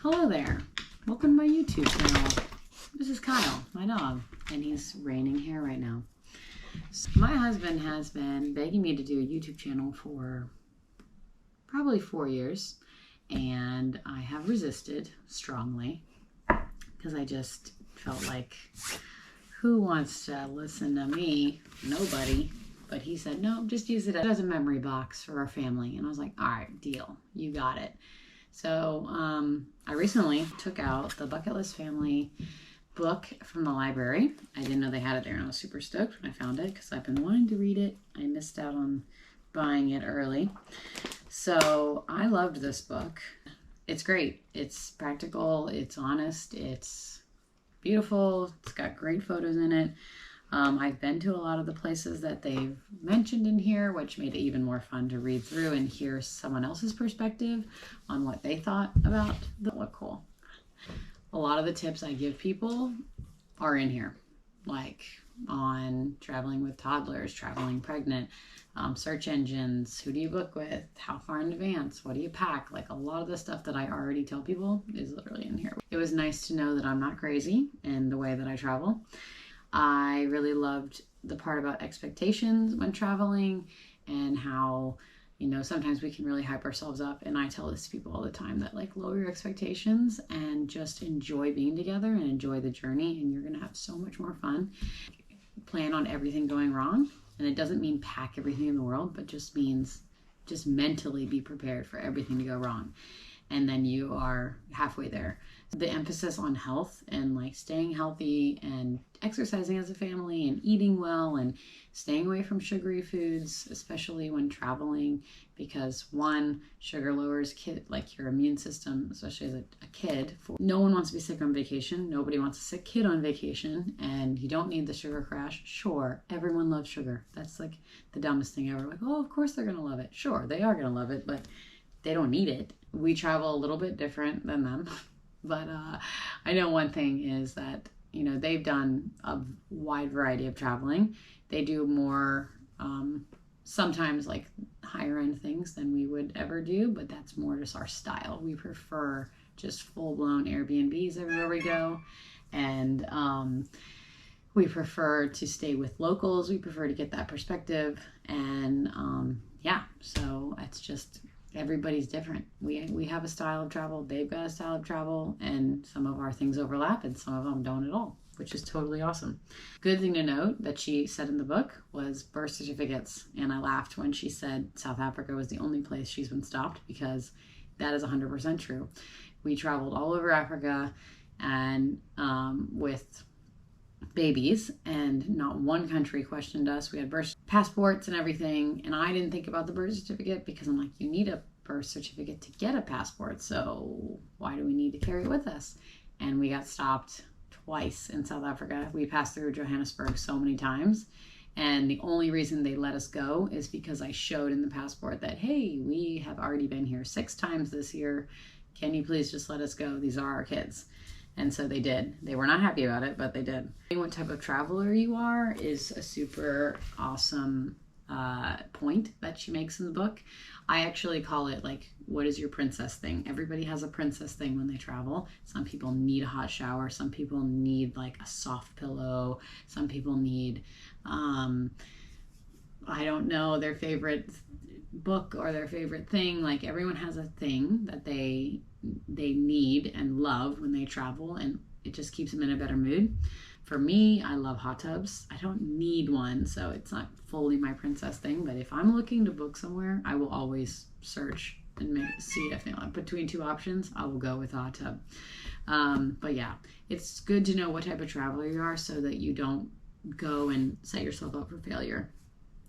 Hello there. Welcome to my YouTube channel. This is Kyle, my dog, and he's raining hair right now. So my husband has been begging me to do a YouTube channel for probably 4 years, and I have resisted strongly because I just felt like, who wants to listen to me? Nobody. But he said, no, just use it as a memory box for our family. And I was like, all right, deal. You got it. So I recently took out the Bucket List Family book from the library. I didn't know they had it there, and I was super stoked when I found it because I've been wanting to read it. I missed out on buying it early. So I loved this book. It's great. It's practical. It's honest. It's beautiful. It's got great photos in it. I've been to a lot of the places that they've mentioned in here, which made it even more fun to read through and hear someone else's perspective on what they thought about the look cool. A lot of the tips I give people are in here, like on traveling with toddlers, traveling pregnant, search engines, who do you book with, how far in advance, what do you pack? Like a lot of the stuff that I already tell people is literally in here. It was nice to know that I'm not crazy in the way that I travel. I really loved the part about expectations when traveling and how, you know, sometimes we can really hype ourselves up. And I tell this to people all the time that, like, lower your expectations and just enjoy being together and enjoy the journey. And you're going to have so much more fun. Plan on everything going wrong. And it doesn't mean pack everything in the world, but just means just mentally be prepared for everything to go wrong. And then you are halfway there. The emphasis on health and like staying healthy and exercising as a family and eating well and staying away from sugary foods, especially when traveling, because one, sugar lowers your immune system, especially as a kid. No one wants to be sick on vacation. Nobody wants a sick kid on vacation, and you don't need the sugar crash. Sure, everyone loves sugar. That's like the dumbest thing ever. Like, oh, of course they're gonna love it. Sure, they are gonna love it, but they don't need it. We travel a little bit different than them. But I know one thing is that, you know, they've done a wide variety of traveling. They do more, sometimes like higher end things than we would ever do, but that's more just our style. We prefer just full blown Airbnbs everywhere we go. And we prefer to stay with locals. We prefer to get that perspective. And yeah, so it's just, everybody's different. We have a style of travel, they've got a style of travel, and some of our things overlap and some of them don't at all, which is totally awesome. Good thing to note that she said in the book was birth certificates, and I laughed when she said South Africa was the only place she's been stopped, because that is 100% true. We traveled all over Africa and with babies, and not one country questioned us. We had birth passports and everything, and I didn't think about the birth certificate because I'm like, you need a birth certificate to get a passport, so why do we need to carry it with us? And we got stopped twice in South Africa. We passed through Johannesburg so many times, and the only reason they let us go is because I showed in the passport that, hey, we have already been here 6 times this year. Can you please just let us go? These are our kids. And so they did. They were not happy about it, but they did. What type of traveler you are is a super awesome point that she makes in the book. I actually call it, like, what is your princess thing? Everybody has a princess thing when they travel. Some people need a hot shower. Some people need like a soft pillow. Some people need, I don't know, their favorite book or their favorite thing. Like, everyone has a thing that they need and love when they travel, and it just keeps them in a better mood. For me, I love hot tubs. I don't need one, so it's not fully my princess thing, but if I'm looking to book somewhere, I will always search and see if they like between 2 options, I will go with a hot tub. But yeah, it's good to know what type of traveler you are so that you don't go and set yourself up for failure.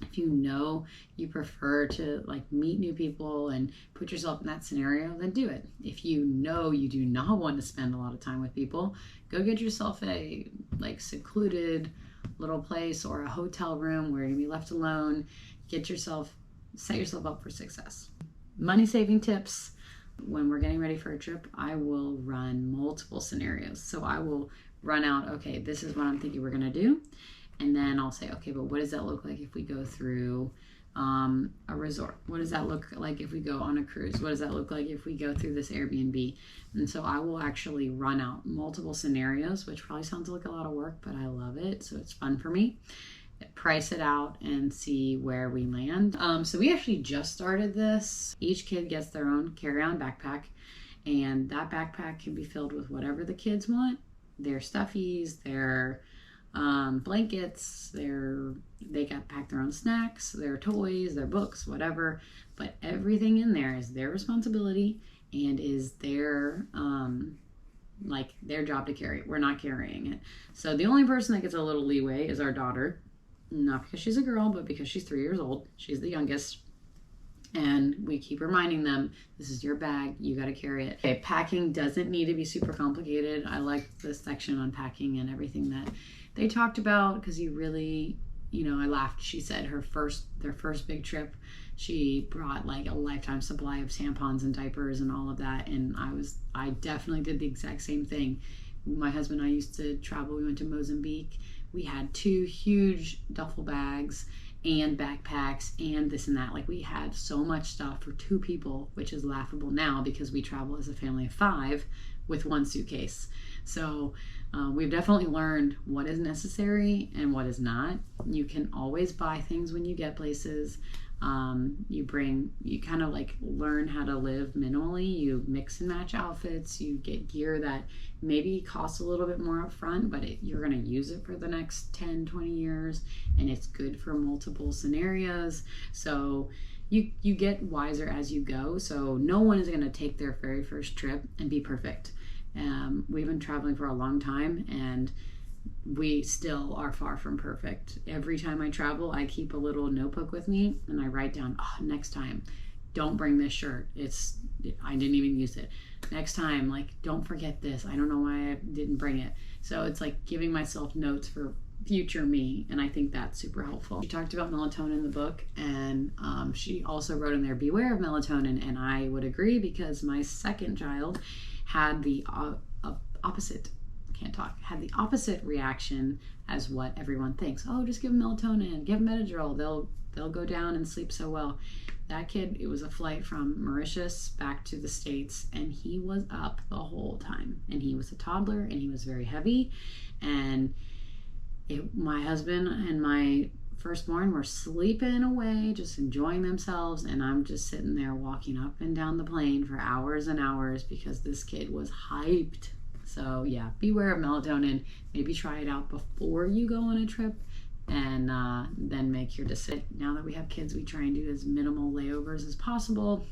If you know you prefer to like meet new people and put yourself in that scenario, then do it. If you know you do not want to spend a lot of time with people, go get yourself a like secluded little place or a hotel room where you're gonna be left alone. Set yourself up for success. Money saving tips. When we're getting ready for a trip, I will run multiple scenarios. So I will run out, okay, this is what I'm thinking we're gonna do. And then I'll say, okay, but what does that look like if we go through a resort? What does that look like if we go on a cruise? What does that look like if we go through this Airbnb? And so I will actually run out multiple scenarios, which probably sounds like a lot of work, but I love it. So it's fun for me. Price it out and see where we land. So we actually just started this. Each kid gets their own carry-on backpack, and that backpack can be filled with whatever the kids want. Their stuffies, their blankets, they got packed their own snacks, their toys, their books, whatever. But everything in there is their responsibility and is their their job to carry it. We're not carrying it. So the only person that gets a little leeway is our daughter. Not because she's a girl, but because she's 3 years old. She's the youngest. And we keep reminding them, this is your bag, you got to carry it. Okay, packing doesn't need to be super complicated. I like this section on packing and everything that they talked about, because you really, I laughed. She said their first big trip, she brought like a lifetime supply of tampons and diapers and all of that. And I definitely did the exact same thing. My husband and I used to travel. We went to Mozambique. We had 2 huge duffel bags and backpacks and this and that. Like, we had so much stuff for 2 people, which is laughable now because we travel as a family of 5 with 1 suitcase. So we've definitely learned what is necessary and what is not. You can always buy things when you get places. You kind of like learn how to live minimally. You mix and match outfits. You get gear that maybe costs a little bit more up front, but you're going to use it for the next 10, 20 years, and it's good for multiple scenarios. So you get wiser as you go. So no one is going to take their very first trip and be perfect. We've been traveling for a long time, and we still are far from perfect. Every time I travel, I keep a little notebook with me and I write down, next time, don't bring this shirt. I didn't even use it. Next time, like, don't forget this. I don't know why I didn't bring it. So it's like giving myself notes for future me, and I think that's super helpful. She talked about melatonin in the book, and she also wrote in there, beware of melatonin, and I would agree because my second child had the opposite reaction as what everyone thinks. Oh, just give them melatonin, give them Benadryl, they'll go down and sleep so well. That kid, it was a flight from Mauritius back to the States, and he was up the whole time, and he was a toddler, and he was very heavy, and my husband and my firstborn were sleeping away, just enjoying themselves, and I'm just sitting there walking up and down the plane for hours and hours because this kid was hyped. So yeah, beware of melatonin. Maybe try it out before you go on a trip, and then make your decision. Now that we have kids, we try and do as minimal layovers as possible,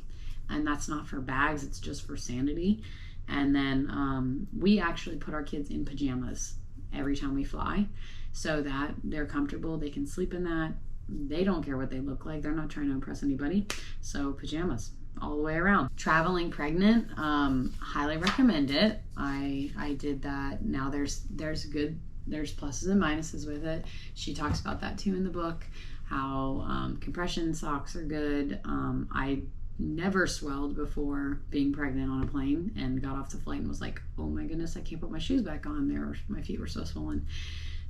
and that's not for bags, it's just for sanity. And then we actually put our kids in pajamas every time we fly, so that they're comfortable, they can sleep in that. They don't care what they look like, they're not trying to impress anybody. So pajamas all the way around. Traveling pregnant, highly recommend it. I did that. Now there's pluses and minuses with it. She talks about that too in the book, how compression socks are good. I never swelled before being pregnant on a plane, and got off the flight and was like, oh my goodness, I can't put my shoes back on. My feet were so swollen.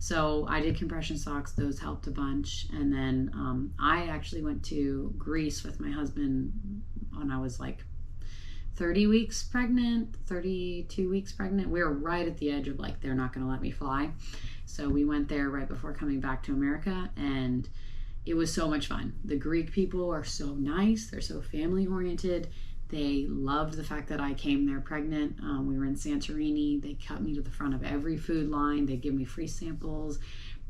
So I did compression socks. Those helped a bunch. And then I actually went to Greece with my husband when I was like 32 weeks pregnant. We were right at the edge of like, they're not going to let me fly. So we went there right before coming back to America, and it was so much fun. The Greek people are so nice. They're so family oriented. They loved the fact that I came there pregnant. We were in Santorini. They cut me to the front of every food line. They give me free samples,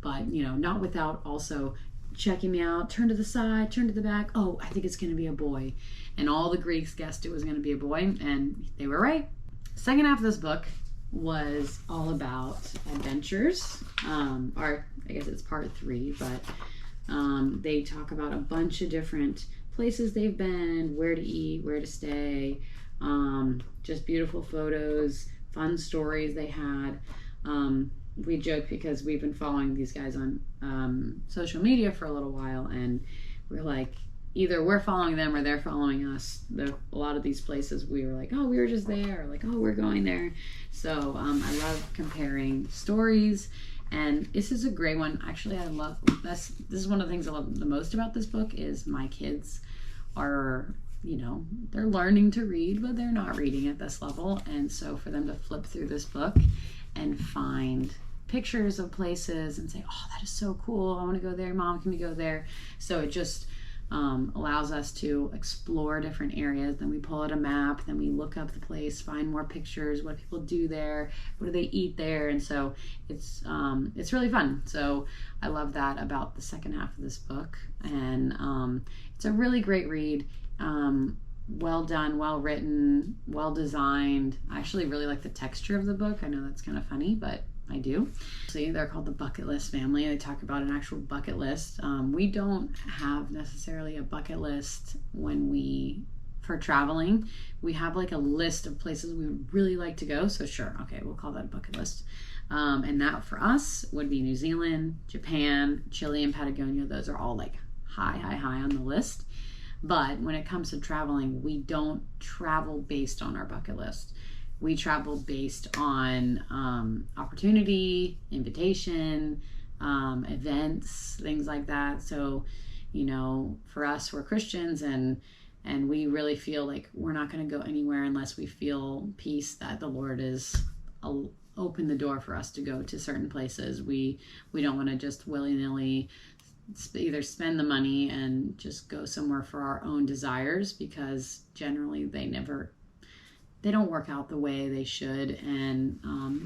but not without also checking me out. Turn to the side, turn to the back. Oh, I think it's going to be a boy. And all the Greeks guessed it was going to be a boy, and they were right. Second half of this book was all about adventures. Or I guess it's part 3, but they talk about a bunch of different places they've been, where to eat, where to stay, just beautiful photos, fun stories they had. We joke because we've been following these guys on social media for a little while, and we're like, either we're following them or they're following us. A lot of these places we were like, oh, we were just there, or like, oh, we're going there. So I love comparing stories And this is a great one. Actually, this is one of the things I love the most about this book is my kids are, they're learning to read, but they're not reading at this level. And so for them to flip through this book and find pictures of places and say, oh, that is so cool, I want to go there, Mom, can we go there? So it just allows us to explore different areas. Then we pull out a map, then we look up the place, find more pictures, what people do there, what do they eat there, and so it's really fun. So I love that about the second half of this book, and it's a really great read. Well done, well written, well designed. I actually really like the texture of the book. I know that's kind of funny, but I do. See, they're called the Bucket List Family. They talk about an actual bucket list. We don't have necessarily a bucket list for traveling. We have like a list of places we would really like to go. So sure, okay, we'll call that a bucket list. And that for us would be New Zealand, Japan, Chile, and Patagonia. Those are all like high on the list. But when it comes to traveling, we don't travel based on our bucket list. We travel based on opportunity, invitation, events, things like that. So, for us, we're Christians, and we really feel like we're not going to go anywhere unless we feel peace that the Lord is open the door for us to go to certain places. We don't want to just willy-nilly either spend the money and just go somewhere for our own desires, because generally they don't work out the way they should, and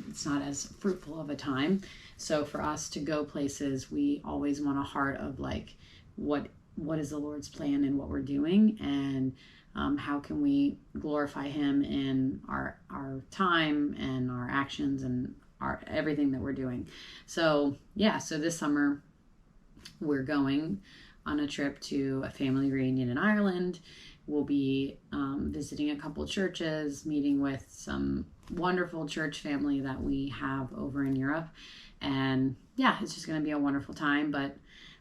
it's not as fruitful of a time. So for us to go places, we always want a heart of like, what is the Lord's plan in what we're doing, and how can we glorify Him in our time and our actions and everything that we're doing. So so this summer we're going on a trip to a family reunion in Ireland. We'll be visiting a couple churches, meeting with some wonderful church family that we have over in Europe. And it's just going to be a wonderful time. But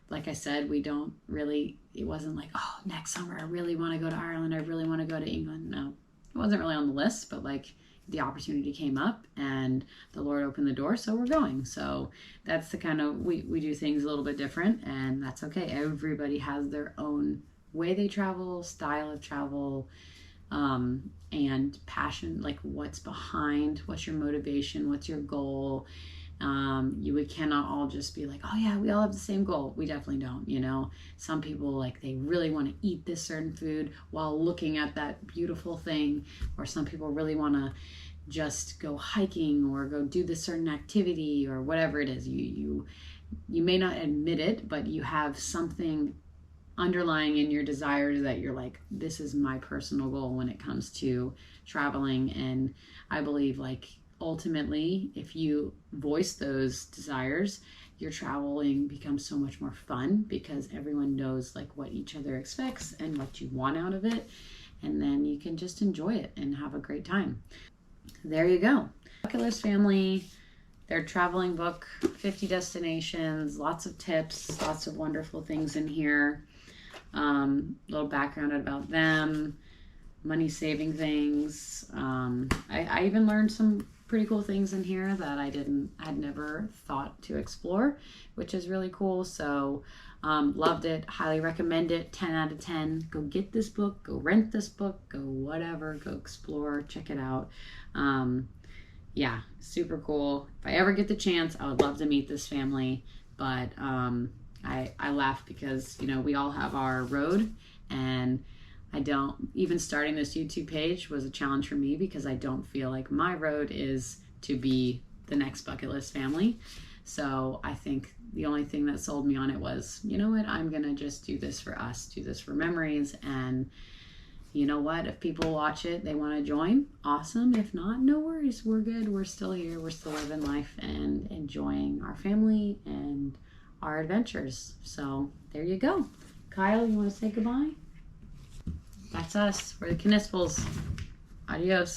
like I said, it wasn't like, oh, next summer I really want to go to Ireland. I really want to go to England. No, it wasn't really on the list, but like the opportunity came up and the Lord opened the door. So we're going. So that's the kind of, we do things a little bit different, and that's okay. Everybody has their own way they travel, style of travel, and passion, like what's behind, what's your motivation, what's your goal. We cannot all just be like, oh yeah, we all have the same goal. We definitely don't, Some people, like, they really want to eat this certain food while looking at that beautiful thing, or some people really want to just go hiking or go do this certain activity or whatever it is. You may not admit it, but you have something underlying in your desires that you're like, this is my personal goal when it comes to traveling. And I believe, like, ultimately, if you voice those desires, your traveling becomes so much more fun, because everyone knows like what each other expects and what you want out of it, and then you can just enjoy it and have a great time. There you go. Bucket List Family, their traveling book, 50 destinations, lots of tips, lots of wonderful things in here. Little background about them, money saving things. I even learned some pretty cool things in here that I'd never thought to explore, which is really cool. So loved it, highly recommend it, 10 out of 10. Go get this book, go rent this book, go whatever, go explore, check it out. Super cool. If I ever get the chance, I would love to meet this family, but I laugh because we all have our road, and even starting this YouTube page was a challenge for me, because I don't feel like my road is to be the next Bucket List Family. So I think the only thing that sold me on it was, you know what, I'm going to just do this for us, do this for memories. And you know what, if people watch it, they want to join, awesome. If not, no worries. We're good. We're still here. We're still living life and enjoying our family and our adventures. So there you go. Kyle, you want to say goodbye? That's us. We're the Knispels. Adios.